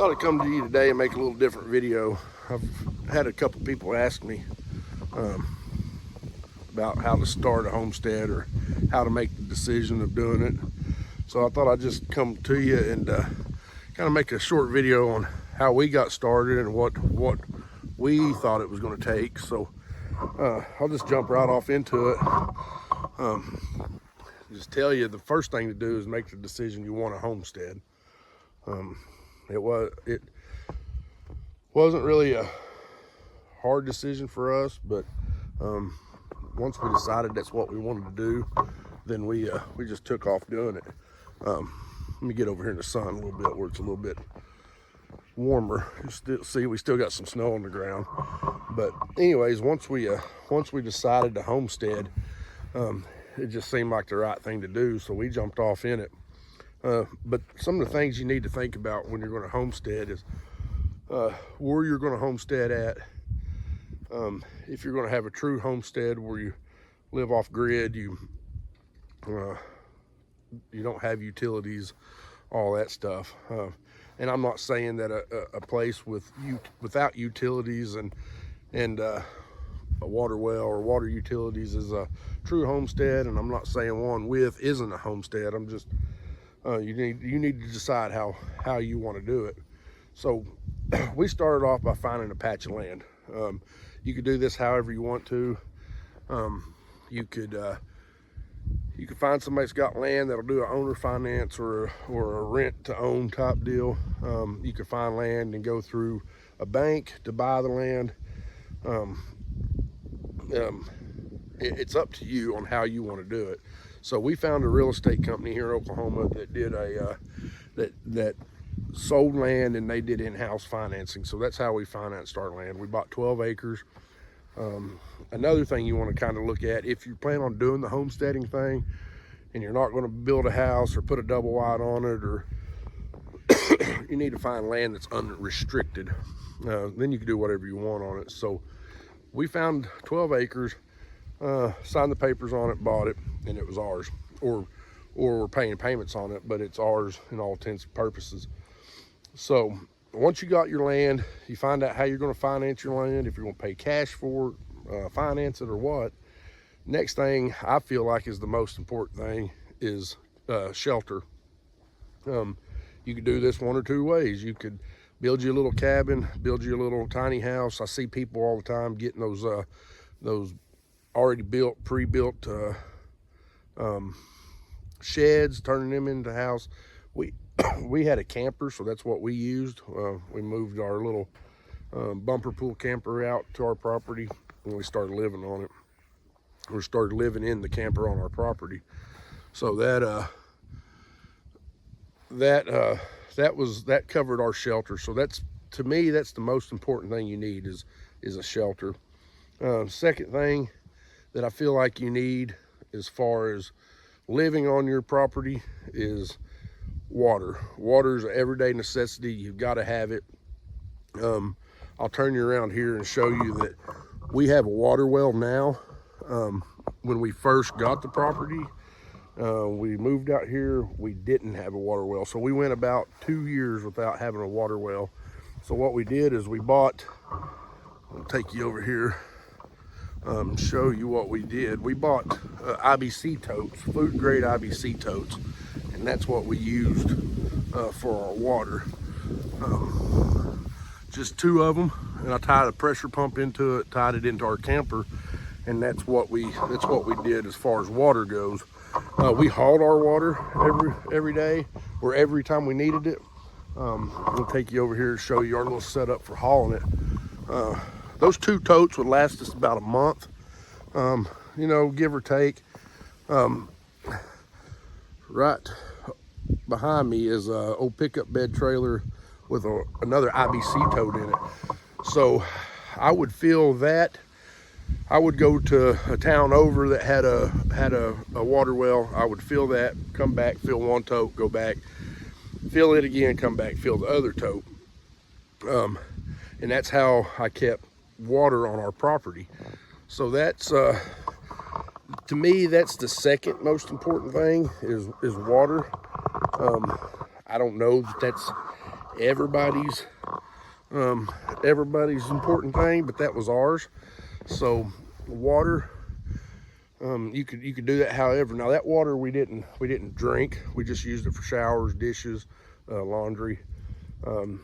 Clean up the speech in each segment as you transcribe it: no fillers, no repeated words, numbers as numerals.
Thought I'd come to you today and make a little different video. I've had a couple people ask me about how to start a homestead or how to make the decision of doing it. So I thought I'd just come to you and kind of make a short video on how we got started and what we thought it was going to take. So I'll just jump right off into it. Just tell you, the first thing to do is make the decision you want a homestead. It wasn't really a hard decision for us, but once we decided that's what we wanted to do, then we just took off doing it. Let me get over here in the sun a little bit where it's a little bit warmer. You see, we still got some snow on the ground. But anyways, once we decided to homestead, it just seemed like the right thing to do, so we jumped off in it. But some of the things you need to think about when you're going to homestead is where you're going to homestead at. If you're going to have a true homestead where you live off grid, you don't have utilities, all that stuff. And I'm not saying that a place without utilities and a water well or water utilities is a true homestead, and I'm not saying one with isn't a homestead. I'm just you need to decide how you want to do it. So we started off by finding a patch of land. You could do this however you want to. You could find somebody that's got land that'll do an owner finance or a rent to own type deal. You could find land and go through a bank to buy the land. It's up to you on how you want to do it. So we found a real estate company here in Oklahoma that did that sold land, and they did in-house financing. So that's how we financed our land. We bought 12 acres. Another thing you want to kind of look at, if you plan on doing the homesteading thing and you're not going to build a house or put a double wide on it, or you need to find land that's unrestricted. Then you can do whatever you want on it. So we found 12 acres, signed the papers on it, bought it, and it was ours. Or we're paying payments on it, but it's ours in all intents and purposes. So once you got your land, you find out how you're going to finance your land, if you're going to pay cash for it, finance it, or what. Next thing I feel like is the most important thing is shelter. You could do this one or two ways. You could build you a little cabin, build you a little tiny house. I see people all the time getting those already built, pre-built sheds, turning them into a house. We had a camper, so that's what we used. We moved our little bumper pool camper out to our property, and we started living on it. We started living in the camper on our property. So that covered our shelter. So to me, that's the most important thing you need is a shelter. Second thing that I feel like you need as far as living on your property is water. Water is an everyday necessity. You've got to have it. I'll turn you around here and show you that we have a water well now. When we first got the property, we moved out here, we didn't have a water well. So we went about 2 years without having a water well. So what we did is we bought, I'll take you over here, show you what we did. We bought IBC totes, food grade IBC totes, and that's what we used for our water. Just 2 of them, and I tied a pressure pump into it, tied it into our camper, and that's what we did as far as water goes. We hauled our water every day, or every time we needed it. We'll take you over here and show you our little setup for hauling it. Those 2 totes would last us about a month, give or take. Right behind me is an old pickup bed trailer with another IBC tote in it. So I would fill that. I would go to a town over that had a water well. I would fill that, come back, fill 1 tote, go back, fill it again, come back, fill the other tote. And that's how I kept water on our property. So that's to me, that's the second most important thing is water. I don't know that that's everybody's everybody's important thing, but that was ours. So water, you could do that however. Now that water we didn't drink. We just used it for showers, dishes, laundry, our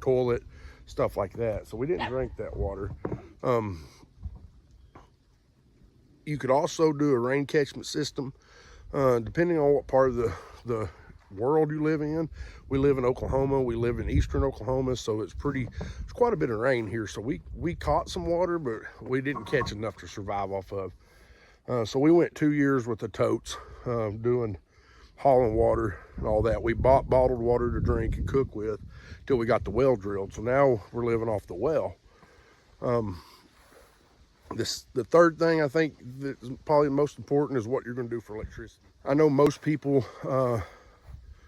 toilet, stuff like that. So we didn't drink that water. You could also do a rain catchment system, depending on what part of the world you live in. We live in Oklahoma. We live in eastern Oklahoma, so it's quite a bit of rain here. So we caught some water, but we didn't catch enough to survive off of. So we went 2 years with the totes, doing hauling water and all that. We bought bottled water to drink and cook with till we got the well drilled. So now we're living off the well. The third thing I think that's probably the most important is what you're going to do for electricity. I know most people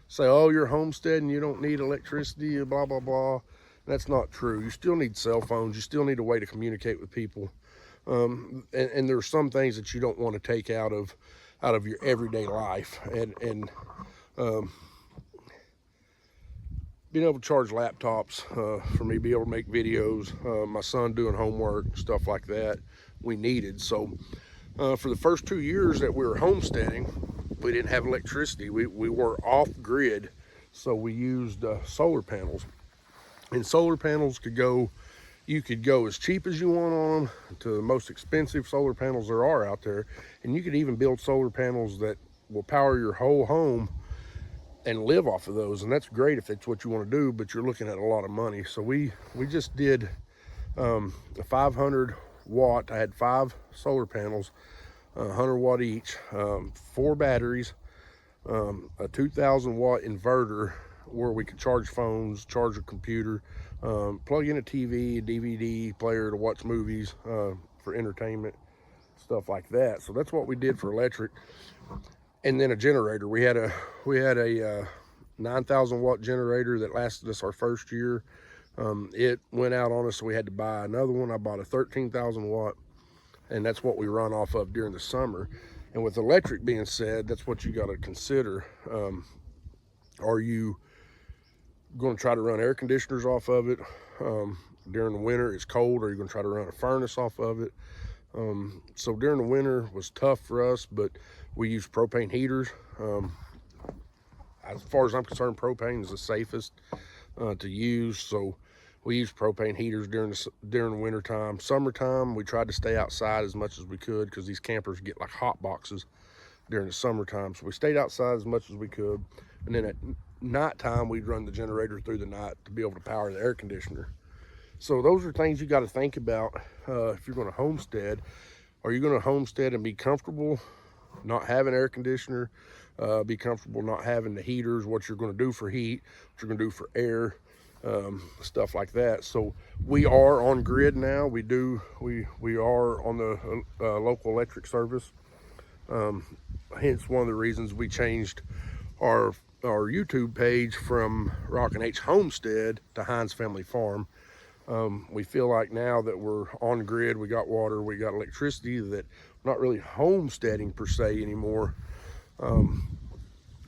say, oh, you're homesteading, you don't need electricity, blah, blah, blah. That's not true. You still need cell phones. You still need a way to communicate with people. And there's some things that you don't want to take out of your everyday life. And being able to charge laptops, for me to be able to make videos, my son doing homework, stuff like that, we needed. So for the first 2 years that we were homesteading, we didn't have electricity. We were off grid, so we used solar panels. And solar panels you could go as cheap as you want on them to the most expensive solar panels there are out there. And you could even build solar panels that will power your whole home and live off of those. And that's great if that's what you want to do, but you're looking at a lot of money. So we just did a 500 watt. I had 5 solar panels, 100 watt each, 4 batteries, a 2000 watt inverter where we could charge phones, charge a computer, plug in a TV, a DVD player to watch movies, for entertainment, stuff like that. So that's what we did for electric. And then a generator. We had a 9,000 watt generator that lasted us our first year. It went out on us, so we had to buy another one. I bought a 13,000 watt, and that's what we run off of during the summer. And with electric being said, that's what you got to consider. Are you going to try to run air conditioners off of it? During the winter, it's cold. Are you going to try to run a furnace off of it? So during the winter was tough for us, but we use propane heaters. As far as I'm concerned, propane is the safest to use. So we use propane heaters during the winter time. Summertime, we tried to stay outside as much as we could because these campers get like hot boxes during the summertime. So we stayed outside as much as we could. And then at nighttime, we'd run the generator through the night to be able to power the air conditioner. So those are things you got to think about if you're going to homestead. Are you going to homestead and be comfortable not having air conditioner, be comfortable not having the heaters, what you're going to do for heat, what you're going to do for air, stuff like that. So we are on grid now. We are on the local electric service. Hence one of the reasons we changed our YouTube page from Rockin' H Homestead to Hines Family Farm. We feel like now that we're on grid, we got water, we got electricity, that we're not really homesteading per se anymore.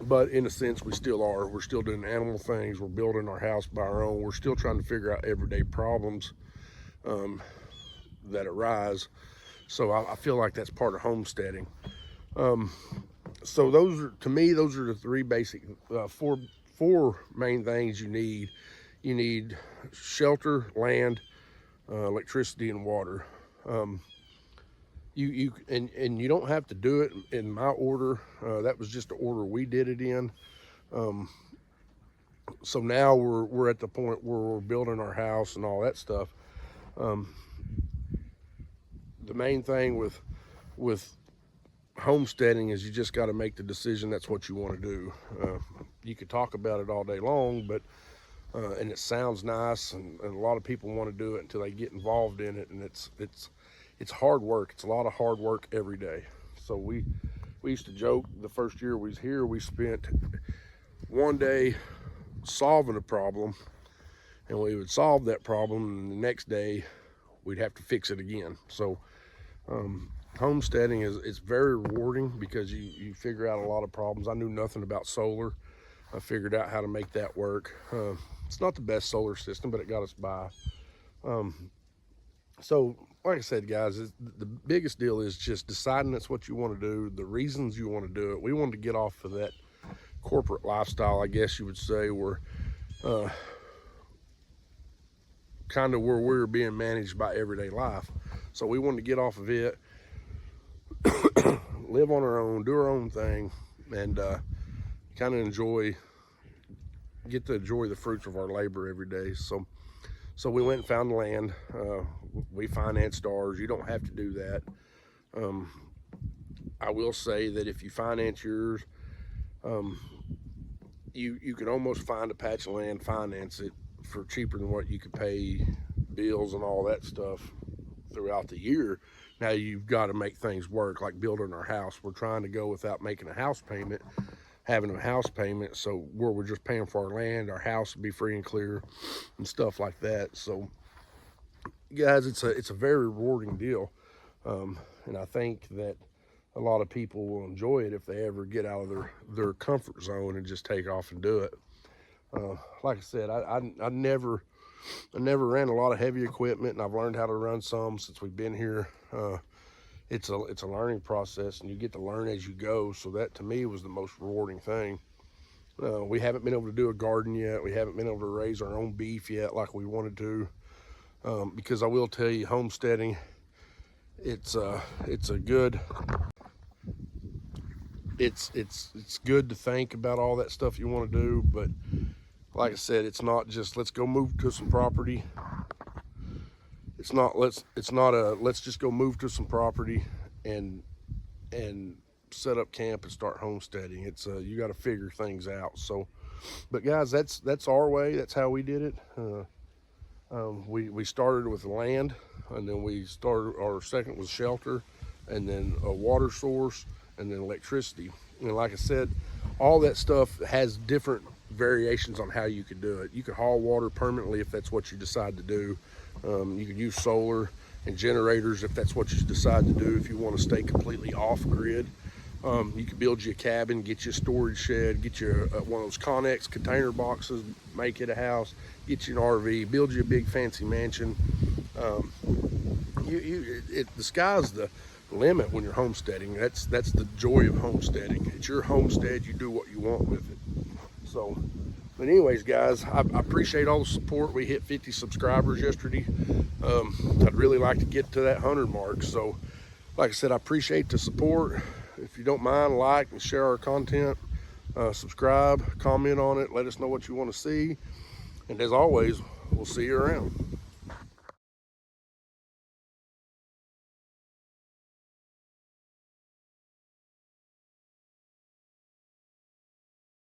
But in a sense, we still are. We're still doing animal things. We're building our house by our own. We're still trying to figure out everyday problems that arise. So I feel like that's part of homesteading. So to me, those are the 3 basic, four main things you need. You need shelter, land, electricity, and water. You don't have to do it in my order. That was just the order we did it in. So now we're at the point where we're building our house and all that stuff. The main thing with homesteading is you just got to make the decision that's what you want to do. You could talk about it all day long, but and it sounds nice, and a lot of people want to do it until they get involved in it, and it's hard work. It's a lot of hard work every day. So we used to joke the first year we was here, we spent one day solving a problem, and we would solve that problem, and the next day we'd have to fix it again. So homesteading it's very rewarding because you figure out a lot of problems. I knew nothing about solar. I figured out how to make that work. It's not the best solar system, but it got us by. So like I said, guys, the biggest deal is just deciding that's what you want to do, the reasons you want to do it. We wanted to get off of that corporate lifestyle, I guess you would say, where kind of where we were being managed by everyday life. So we wanted to get off of it, live on our own, do our own thing, and kind of get to enjoy the fruits of our labor every day. So we went and found the land. We financed ours. You don't have to do that. I will say that if you finance yours, you can almost find a patch of land, finance it for cheaper than what you could pay bills and all that stuff throughout the year. Now you've got to make things work, like building our house. We're trying to go without making a house payment, having a house payment, so where we're just paying for our land, our house will be free and clear and stuff like that. So guys, it's a very rewarding deal, and I think that a lot of people will enjoy it if they ever get out of their comfort zone and just take off and do it. Like I said, I never ran a lot of heavy equipment, and I've learned how to run some since we've been here. It's a learning process, and you get to learn as you go. So that to me was the most rewarding thing. We haven't been able to do a garden yet. We haven't been able to raise our own beef yet like we wanted to, because I will tell you, homesteading, it's good to think about all that stuff you want to do, but like I said, it's not just let's go move to some property. It's not let's just go move to some property and set up camp and start homesteading. It's you got to figure things out. So, but guys, that's our way. That's how we did it. We started with land, and then we started our second was shelter, and then a water source, and then electricity. And like I said, all that stuff has different variations on how you could do it. You could haul water permanently if that's what you decide to do. You could use solar and generators if that's what you decide to do, if you want to stay completely off grid. You could build you a cabin, get you a storage shed, get you one of those Connex container boxes, make it a house, get you an RV, build you a big fancy mansion. The sky's the limit when you're homesteading. That's the joy of homesteading. It's your homestead. You do what you want with it. So, but anyways, guys, I appreciate all the support. We hit 50 subscribers yesterday. I'd really like to get to that 100 mark. So, like I said, I appreciate the support. If you don't mind, like and share our content. Subscribe, comment on it. Let us know what you want to see. And as always, we'll see you around.